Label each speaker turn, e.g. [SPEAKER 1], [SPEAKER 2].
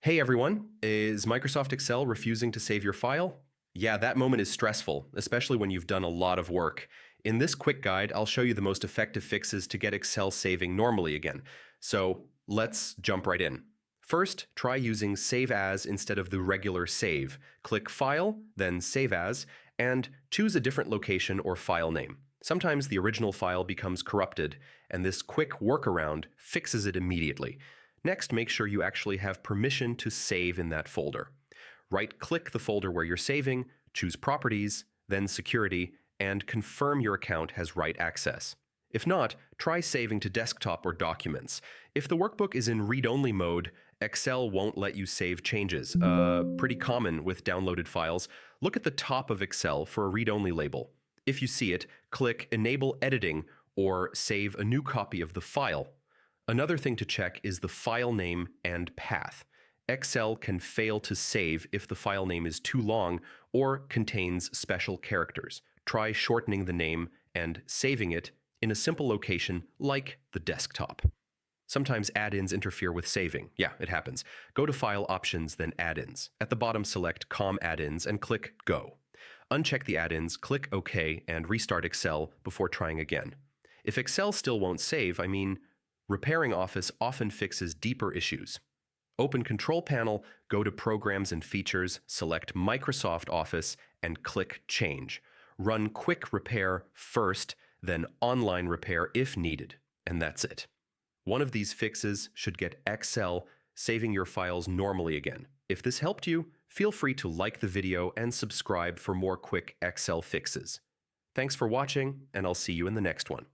[SPEAKER 1] Hey everyone, is Microsoft Excel refusing to save your file? Yeah, that moment is stressful, especially when you've done a lot of work. In this quick guide, I'll show you the most effective fixes to get Excel saving normally again. So let's jump right in. First, try using Save As instead of the regular save. Click File, then Save As, and choose a different location or file name. Sometimes the original file becomes corrupted, and this quick workaround fixes it immediately. Next, make sure you actually have permission to save in that folder. Right-click the folder where you're saving, choose Properties, then Security, and confirm your account has write access. If not, try saving to desktop or documents. If the workbook is in read-only mode, Excel won't let you save changes. Pretty common with downloaded files. Look at the top of Excel for a read-only label. If you see it, click Enable Editing or save a new copy of the file. Another thing to check is the file name and path. Excel can fail to save if the file name is too long or contains special characters. Try shortening the name and saving it in a simple location like the desktop. Sometimes add-ins interfere with saving. Yeah, it happens. Go to File Options, then Add-ins. At the bottom, select COM Add-ins and click Go. Uncheck the add-ins, click OK, and restart Excel before trying again. If Excel still won't save, repairing Office often fixes deeper issues. Open Control Panel, go to Programs and Features, select Microsoft Office, and click Change. Run Quick Repair first, then Online Repair if needed, and that's it. One of these fixes should get Excel saving your files normally again. If this helped you, feel free to like the video and subscribe for more quick Excel fixes. Thanks for watching, and I'll see you in the next one.